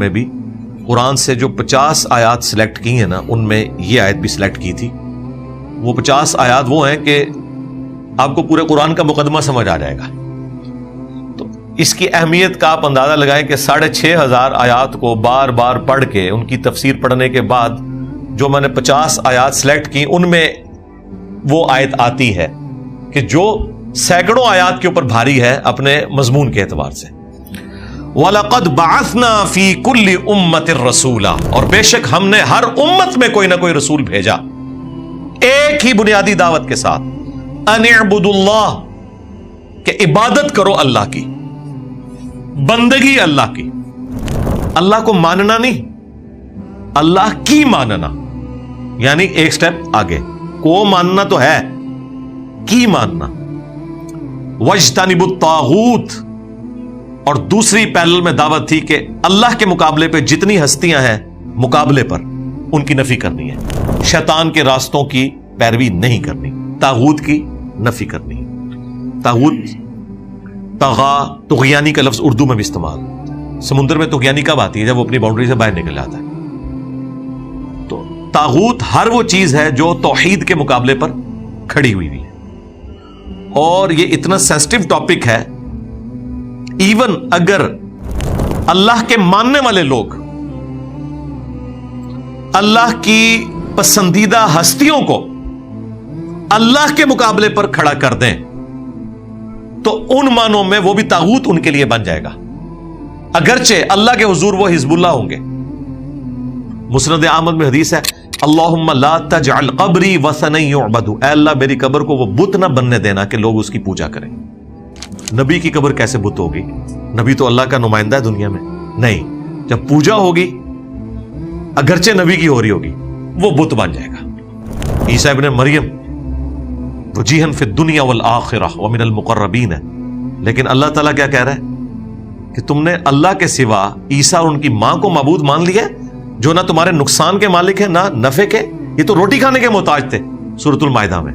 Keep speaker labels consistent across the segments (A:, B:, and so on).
A: میں بھی قرآن سے جو 50 آیات سلیکٹ کی ہیں نا، ان میں یہ آیت بھی سلیکٹ کی تھی. وہ 50 آیات وہ ہیں کہ آپ کو پورے قرآن کا مقدمہ سمجھ آ جائے گا. تو اس کی اہمیت کا آپ اندازہ لگائیں کہ 6500 آیات کو بار بار پڑھ کے ان کی تفسیر پڑھنے کے بعد جو میں نے 50 آیات سلیکٹ کی، ان میں وہ آیت آتی ہے کہ جو سینکڑوں آیات کے اوپر بھاری ہے اپنے مضمون کے اعتبار سے. وَلَقَدْ بَعَثْنَا فِي كُلِّ أُمَّةٍ رَسُولًا، اور بے شک ہم نے ہر امت میں کوئی نہ کوئی رسول بھیجا ایک ہی بنیادی دعوت کے ساتھ، أَنِ اعْبُدُوا اللَّهَ، کہ عبادت کرو اللہ کی، بندگی اللہ کی. اللہ کو ماننا نہیں، اللہ کی ماننا، یعنی ایک سٹیپ آگے. کو ماننا تو ہے، کی ماننا. وَاجْتَنِبُوا الطَّاغُوتَ، اور دوسری پیرل میں دعوت تھی کہ اللہ کے مقابلے پہ جتنی ہستیاں ہیں مقابلے پر، ان کی نفی کرنی ہے. شیطان کے راستوں کی پیروی نہیں کرنی، طاغوت کی نفی کرنی. طاغوت، طغا، طغیانی کا لفظ اردو میں بھی استعمال. سمندر میں طغیانی کب آتی ہے؟ جب وہ اپنی باؤنڈری سے باہر نکل جاتا ہے. تو طاغوت ہر وہ چیز ہے جو توحید کے مقابلے پر کھڑی ہوئی ہے. اور یہ اتنا سینسٹیو ٹاپک ہے، ایون اگر اللہ کے ماننے والے لوگ اللہ کی پسندیدہ ہستیوں کو اللہ کے مقابلے پر کھڑا کر دیں تو ان معنوں میں وہ بھی طاغوت ان کے لیے بن جائے گا، اگرچہ اللہ کے حضور وہ حزب اللہ ہوں گے. مسند احمد میں حدیث ہے، اللہم لا تجعل قبری وثنا یعبد، اے اللہ میری قبر کو وہ بت نہ بننے دینا کہ لوگ اس کی پوجا کریں. نبی کی قبر کیسے بت ہوگی؟ نبی تو اللہ کا نمائندہ ہے دنیا میں. نہیں، جب پوجا ہوگی اگرچہ نبی کی ہو رہی ہوگی وہ بت بن جائے گا. عیسیٰ ابن مریم وجیہا فی الدنیا والآخرہ ومن المقربین ہے، لیکن اللہ تعالیٰ کیا کہہ رہا ہے کہ تم نے اللہ کے سوا عیسیٰ اور ان کی ماں کو معبود مان لیا جو نہ تمہارے نقصان کے مالک ہیں نہ نفع کے، یہ تو روٹی کھانے کے محتاج تھے سورۃ المائدہ میں.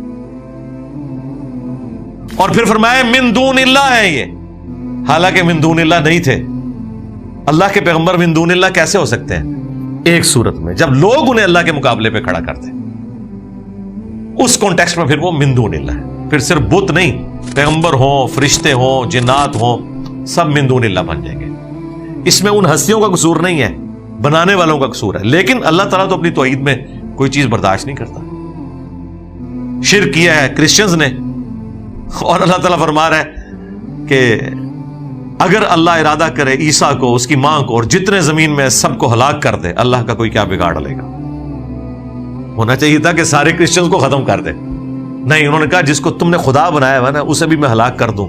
A: اور پھر فرمایا من دون اللہ ہے یہ، حالانکہ من دون اللہ نہیں تھے. اللہ کے پیغمبر من دون اللہ کیسے ہو سکتے ہیں؟ ایک صورت میں جب لوگ انہیں اللہ کے مقابلے پہ کھڑا کرتے، اس کانٹیکسٹ میں پھر وہ من دون اللہ ہے. پھر صرف بت نہیں، پیغمبر ہوں، فرشتے ہوں، جنات ہوں، سب من دون اللہ بن جائیں گے. اس میں ان ہستیوں کا قصور نہیں ہے، بنانے والوں کا قصور ہے. لیکن اللہ تعالیٰ تو اپنی توحید میں کوئی چیز برداشت نہیں کرتا. شرک کیا ہے کرسچنز نے، اور اللہ تعالیٰ فرما رہا ہے کہ اگر اللہ ارادہ کرے عیسیٰ کو، اس کی ماں کو اور جتنے زمین میں سب کو ہلاک کر دے، اللہ کا کوئی کیا بگاڑ لے گا؟ ہونا چاہیے تھا کہ سارے کرسچنز کو ختم کر دے. نہیں، انہوں نے کہا جس کو تم نے خدا بنایا ہوا نا اسے بھی میں ہلاک کر دوں،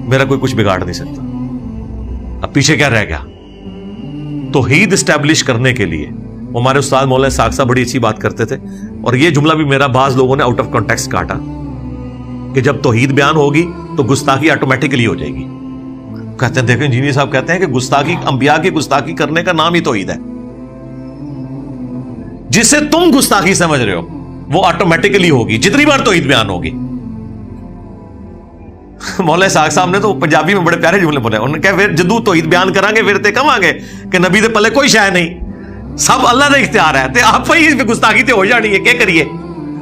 A: میرا کوئی کچھ بگاڑ نہیں سکتا. اب پیچھے کیا رہ گیا؟ توحید اسٹیبلش کرنے کے لیے ہمارے استاد مولانا ساق صاحب بڑی اچھی بات کرتے تھے، اور یہ جملہ بھی میرا بعض لوگوں نے آؤٹ آف کانٹیکسٹ کاٹا کہ جب توحید بیان ہوگی تو گستاخی آٹومیٹکلی ہو جائے گی. کہتے ہیں، دیکھیں انجینئر صاحب کہتے ہیں کہ گستاخی، انبیاء کی گستاخی کرنے کا نام ہی توحید ہے. جسے تم گستاخی سمجھ رہے ہو وہ آٹومیٹکلی ہوگی جتنی بار توحید بیان ہوگی. مولانا ساق صاحب نے تو پنجابی میں بڑے پیارے جملے بولے. انہوں نے کہا پھر جدو توحید بیان کریں گے پھر تے کم آگے کہ نبی دے پلے کوئی شے نہیں، سب اللہ نے اختیار ہے، تے آپ ہی گستاخی تے ہو جانی ہے، کیا کریے؟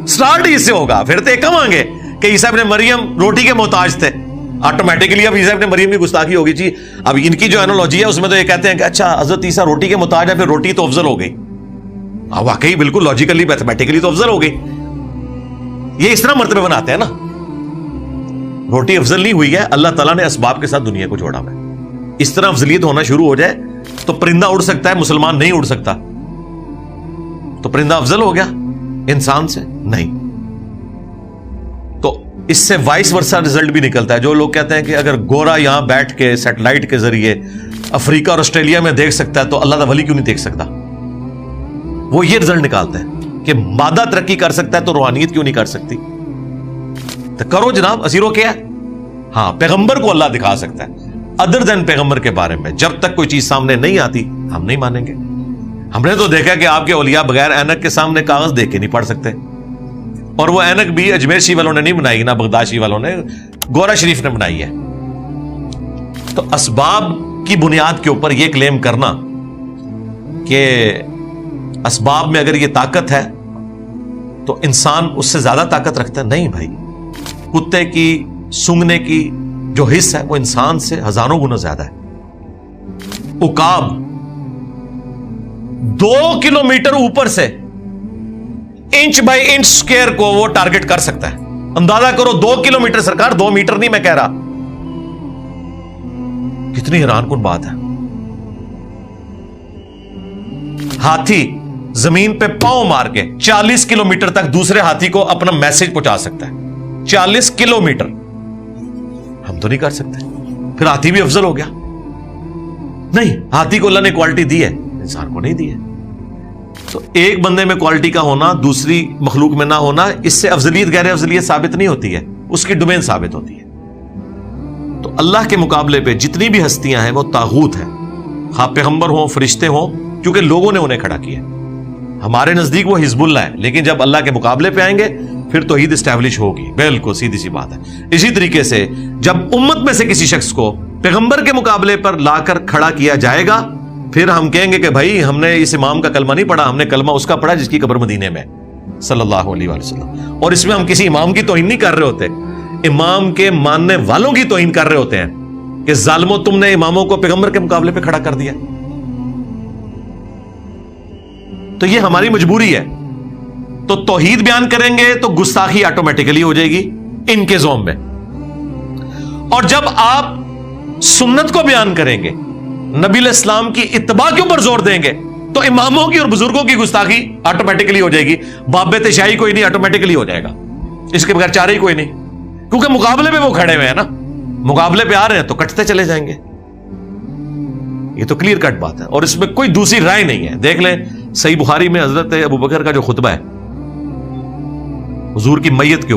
A: سٹارٹ ہی سے ہوگا، پھر تے کم آگے کہ عیسیٰ ابن مریم روٹی کے محتاج تھے، آٹومیٹکلی اب عیسیٰ ابن مریم کی گستاخی ہوگی. جی اب ان کی جو اینالوجی ہے اس میں تو یہ کہتے ہیں کہ اچھا حضرت عیسیٰ روٹی کے محتاج ہے، پھر روٹی تو افضل ہو گئی. واقعی بالکل لاجیکلی میتھمیٹکلی تو افضل ہو گئی. یہ اس طرح مرتبے بناتے ہیں نا، روٹی افضل نہیں ہوئی ہے، اللہ تعالیٰ نے اسباب کے ساتھ دنیا کو جوڑا ہے. اس طرح افضلیت ہونا شروع ہو جائے تو پرندہ اڑ سکتا ہے، مسلمان نہیں اڑ سکتا، تو پرندہ افضل ہو گیا انسان سے؟ نہیں. تو اس سے وائس ورسا رزلٹ بھی نکلتا ہے. جو لوگ کہتے ہیں کہ اگر گورا یہاں بیٹھ کے سیٹلائٹ کے ذریعے افریقہ اور آسٹریلیا میں دیکھ سکتا ہے تو اللہ کا ولی کیوں نہیں دیکھ سکتا؟ وہ یہ رزلٹ نکالتے ہیں کہ مادہ ترقی کر سکتا ہے تو روحانیت کیوں نہیں کر سکتی؟ تو کرو جناب، اسیرو کیا ہے؟ ہاں، پیغمبر کو اللہ دکھا سکتا ہے. ادر دین پیغمبر کے بارے میں جب تک کوئی چیز سامنے نہیں آتی ہم نہیں مانیں گے. ہم نے تو دیکھا کہ آپ کے اولیاء بغیر اینک کے سامنے کاغذ دیکھ کے نہیں پڑھ سکتے، اور وہ اینک بھی اجمیر شریف والوں نے نہیں بنائی، نہ بغداد والوں نے، گورا شریف نے بنائی ہے. تو اسباب کی بنیاد کے اوپر یہ کلیم کرنا کہ اسباب میں اگر یہ طاقت ہے تو انسان اس سے زیادہ طاقت رکھتا ہے. نہیں بھائی، کتے کی سونگھنے کی جو حص ہے وہ انسان سے ہزاروں گنا زیادہ ہے. عقاب 2 کلومیٹر اوپر سے انچ بائی انچ سکوئر کو وہ ٹارگٹ کر سکتا ہے. اندازہ کرو 2 کلومیٹر، سرکار 2 میٹر نہیں میں کہہ رہا. کتنی حیران کن بات ہے. ہاتھی زمین پہ پاؤں مار کے 40 کلومیٹر تک دوسرے ہاتھی کو اپنا میسج پہنچا سکتا ہے. 40 کلومیٹر. ہم تو نہیں کر سکتے. پھر ہاتھی بھی افضل ہو گیا؟ نہیں، ہاتھی کو اللہ نے کوالٹی دی ہے، انسان کو نہیں دی ہے. تو ایک بندے میں کوالٹی کا ہونا دوسری مخلوق میں نہ ہونا، اس سے افضلیت غیر افضلیت ثابت نہیں ہوتی ہے، اس کی ڈومین ثابت ہوتی ہے. تو اللہ کے مقابلے پہ جتنی بھی ہستیاں ہیں وہ طاغوت ہیں، خواہ پیغمبر ہوں فرشتے ہوں، کیونکہ لوگوں نے انہیں کھڑا کیا. ہمارے نزدیک وہ حزب اللہ ہے، لیکن جب اللہ کے مقابلے پہ آئیں گے پھر توحید اسٹیبلش ہوگی. بالکل سیدھی سی بات ہے. اسی طریقے سے جب امت میں سے کسی شخص کو پیغمبر کے مقابلے پر لا کر کھڑا کیا جائے گا، پھر ہم کہیں گے کہ بھائی ہم نے اس امام کا کلمہ نہیں پڑھا، ہم نے کلمہ اس کا پڑھا جس کی قبر مدینے میں صلی اللہ علیہ وسلم. اور اس میں ہم کسی امام کی توہین نہیں کر رہے ہوتے، امام کے ماننے والوں کی توہین کر رہے ہوتے ہیں کہ ظالموں تم نے اماموں کو پیغمبر کے مقابلے پہ کھڑا کر دیا. تو یہ ہماری مجبوری ہے. تو توحید بیان کریں گے تو گستاخی آٹومیٹیکلی ہو جائے گی ان کے زوم میں. اور جب آپ سنت کو بیان کریں گے، نبی علیہ السلام کی اتباع کے اوپر زور دیں گے، تو اماموں کی اور بزرگوں کی گستاخی آٹومیٹیکلی ہو جائے گی. باب تشیعی کوئی نہیں، آٹومیٹیکلی ہو جائے گا. اس کے بغیر چارہ ہی کوئی نہیں، کیونکہ مقابلے میں وہ کھڑے ہوئے ہیں نا، مقابلے پہ آ رہے ہیں تو کٹتے چلے جائیں گے. یہ تو کلیئر کٹ بات ہے اور اس میں کوئی دوسری رائے نہیں ہے. دیکھ لیں صحیح بخاری میں حضرت ابو بکر کا جو خطبہ ہے حضور کی میت کے اوپر